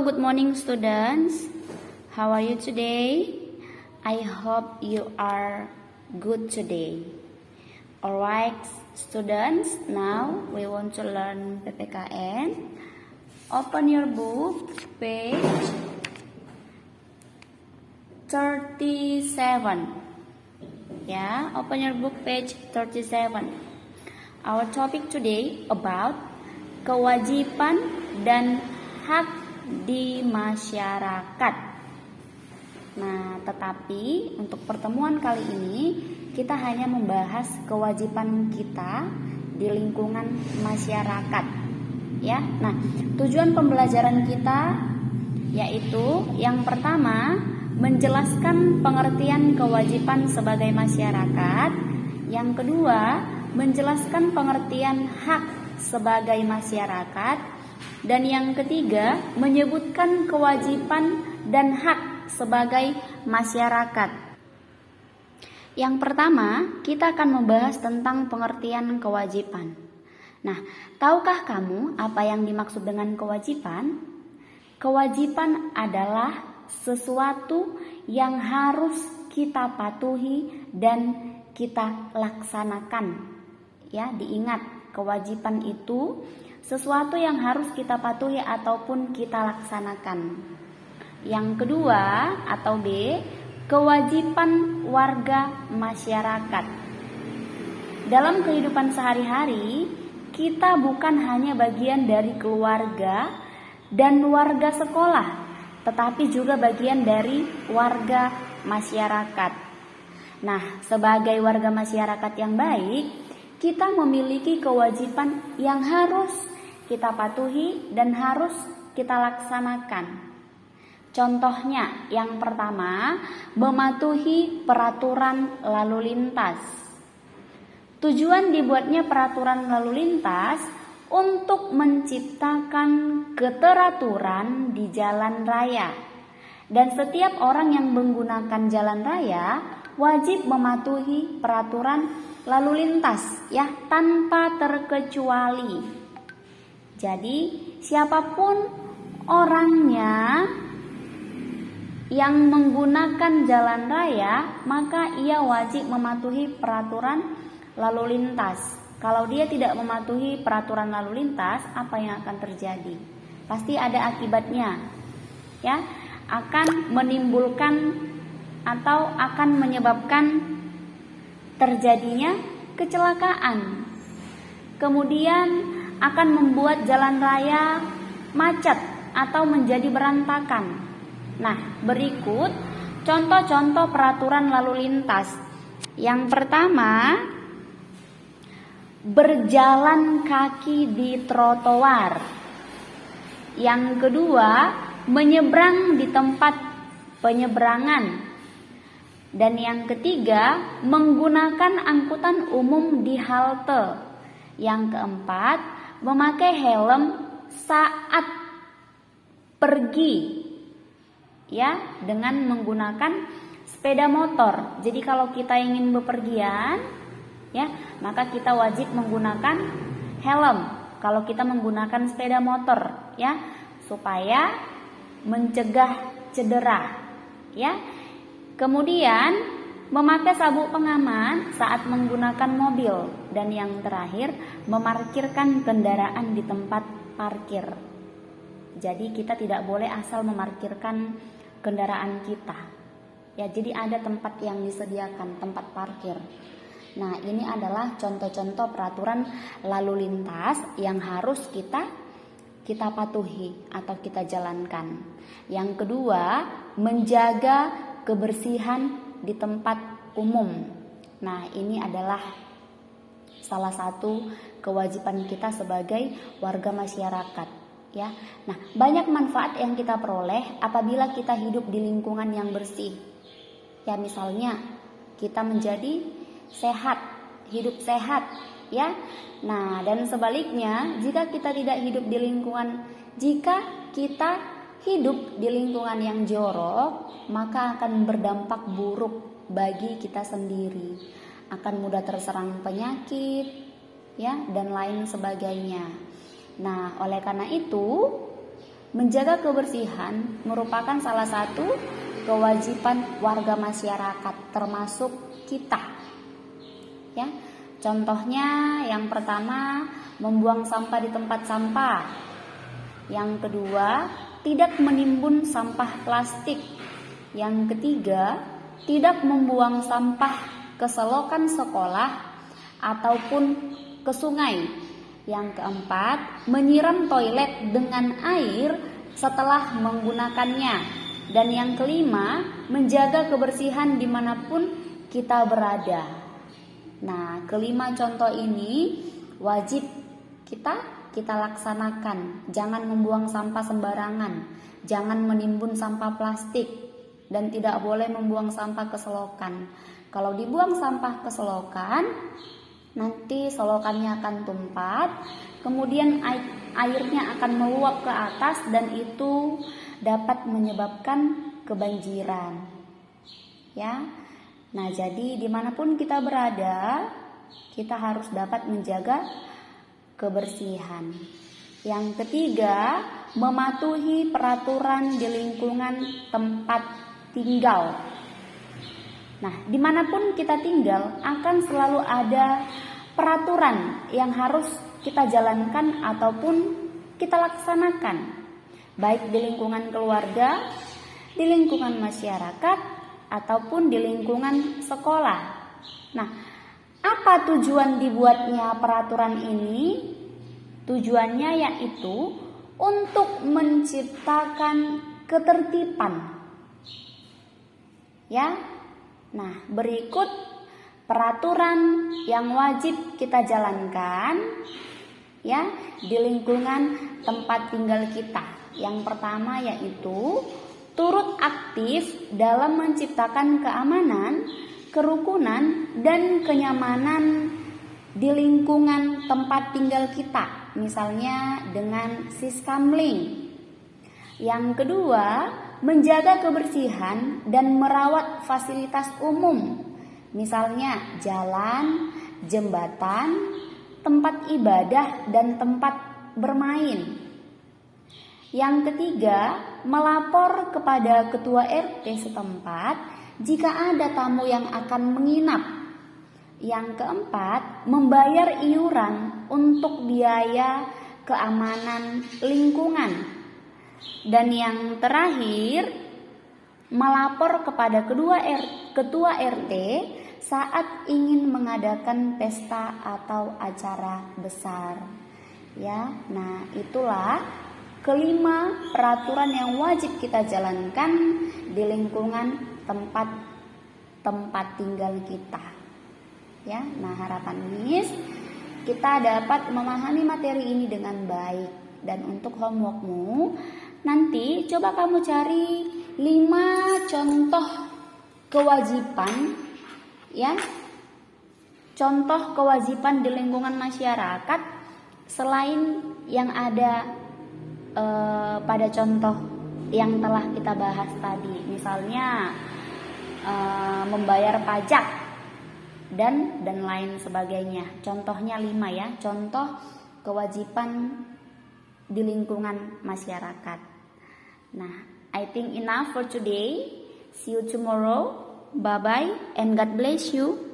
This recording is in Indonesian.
good morning students. How are you today? I hope you are good today. Alright students, now we want to learn PPKN. Open your book, page 37. Ya, open your book, page 37. Our topic today about kewajiban dan hak di masyarakat. Nah, tetapi untuk pertemuan kali ini kita hanya membahas kewajiban kita di lingkungan masyarakat. Ya. Nah, tujuan pembelajaran kita yaitu yang pertama menjelaskan pengertian kewajiban sebagai masyarakat, yang kedua menjelaskan pengertian hak sebagai masyarakat, dan yang ketiga menyebutkan kewajiban dan hak sebagai masyarakat. Yang pertama, kita akan membahas tentang pengertian kewajiban. Nah, tahukah kamu apa yang dimaksud dengan kewajiban? Kewajiban adalah sesuatu yang harus kita patuhi dan kita laksanakan. Ya, diingat, kewajiban itu sesuatu yang harus kita patuhi ataupun kita laksanakan. Yang kedua atau B, kewajiban warga masyarakat. Dalam kehidupan sehari-hari, kita bukan hanya bagian dari keluarga dan warga sekolah, tetapi juga bagian dari warga masyarakat. Nah, sebagai warga masyarakat yang baik, kita memiliki kewajiban yang harus kita patuhi dan harus kita laksanakan. Contohnya, yang pertama, mematuhi peraturan lalu lintas. Tujuan dibuatnya peraturan lalu lintas untuk menciptakan keteraturan di jalan raya. Dan setiap orang yang menggunakan jalan raya wajib mematuhi peraturan lalu lintas, ya, tanpa terkecuali. Jadi siapapun orangnya yang menggunakan jalan raya, maka ia wajib mematuhi peraturan lalu lintas. Kalau dia tidak mematuhi peraturan lalu lintas, apa yang akan terjadi? Pasti ada akibatnya, ya, akan menimbulkan atau akan menyebabkan terjadinya kecelakaan. Kemudian akan membuat jalan raya macet atau menjadi berantakan. Nah, berikut contoh-contoh peraturan lalu lintas. Yang pertama, berjalan kaki di trotoar. Yang kedua, menyeberang di tempat penyeberangan. Dan yang ketiga, menggunakan angkutan umum di halte. Yang keempat, memakai helm saat pergi, ya, dengan menggunakan sepeda motor. Jadi kalau kita ingin bepergian, ya, maka kita wajib menggunakan helm kalau kita menggunakan sepeda motor, ya, supaya mencegah cedera, ya. Kemudian memakai sabuk pengaman saat menggunakan mobil. Dan yang terakhir, memarkirkan kendaraan di tempat parkir. Jadi kita tidak boleh asal memarkirkan kendaraan kita. Ya, jadi ada tempat yang disediakan, tempat parkir. Nah, ini adalah contoh-contoh peraturan lalu lintas yang harus kita patuhi atau kita jalankan. Yang kedua, menjaga kebersihan di tempat umum. Nah, ini adalah salah satu kewajiban kita sebagai warga masyarakat, ya. Nah, banyak manfaat yang kita peroleh apabila kita hidup di lingkungan yang bersih. Ya, misalnya kita menjadi sehat, hidup sehat, ya. Nah, dan sebaliknya, jika kita hidup di lingkungan yang jorok, maka akan berdampak buruk bagi kita sendiri. Akan mudah terserang penyakit, ya, dan lain sebagainya. Nah, oleh karena itu, menjaga kebersihan merupakan salah satu kewajiban warga masyarakat, termasuk kita. Ya, contohnya yang pertama, membuang sampah di tempat sampah. Yang kedua, tidak menimbun sampah plastik. Yang ketiga, tidak membuang sampah ke selokan sekolah ataupun ke sungai. Yang keempat, menyiram toilet dengan air setelah menggunakannya. Dan yang kelima, menjaga kebersihan dimanapun kita berada. Nah, kelima contoh ini wajib kita laksanakan. Jangan membuang sampah sembarangan, jangan menimbun sampah plastik, dan tidak boleh membuang sampah ke selokan. Kalau dibuang sampah ke selokan, nanti selokannya akan tumpat, kemudian airnya akan meluap ke atas dan itu dapat menyebabkan kebanjiran. Ya, nah jadi dimanapun kita berada, kita harus dapat menjaga kebersihan. Yang ketiga, mematuhi peraturan di lingkungan tempat tinggal. Nah, dimanapun kita tinggal akan selalu ada peraturan yang harus kita jalankan ataupun kita laksanakan, baik di lingkungan keluarga, di lingkungan masyarakat, ataupun di lingkungan sekolah. Nah, apa tujuan dibuatnya peraturan ini? Tujuannya yaitu untuk menciptakan ketertiban. Ya. Nah, berikut peraturan yang wajib kita jalankan ya di lingkungan tempat tinggal kita. Yang pertama yaitu turut aktif dalam menciptakan keamanan, kerukunan, dan kenyamanan di lingkungan tempat tinggal kita, misalnya dengan siskamling. Yang kedua, menjaga kebersihan dan merawat fasilitas umum, misalnya jalan, jembatan, tempat ibadah, dan tempat bermain. Yang ketiga, melapor kepada ketua RT setempat jika ada tamu yang akan menginap. Yang keempat, membayar iuran untuk biaya keamanan lingkungan. Dan yang terakhir, melapor kepada ketua RT saat ingin mengadakan pesta atau acara besar. Ya, nah itulah kelima peraturan yang wajib kita jalankan di lingkungan tempat tinggal kita. Ya, nah harapan Miss kita dapat memahami materi ini dengan baik. Dan untuk homeworkmu, nanti coba kamu cari 5 contoh kewajiban, ya, contoh kewajiban di lingkungan masyarakat selain yang ada pada contoh yang telah kita bahas tadi. Misalnya membayar pajak dan lain sebagainya. Contohnya 5 ya, contoh kewajiban di lingkungan masyarakat. Nah, I think enough for today. See you tomorrow. Bye bye and God bless you.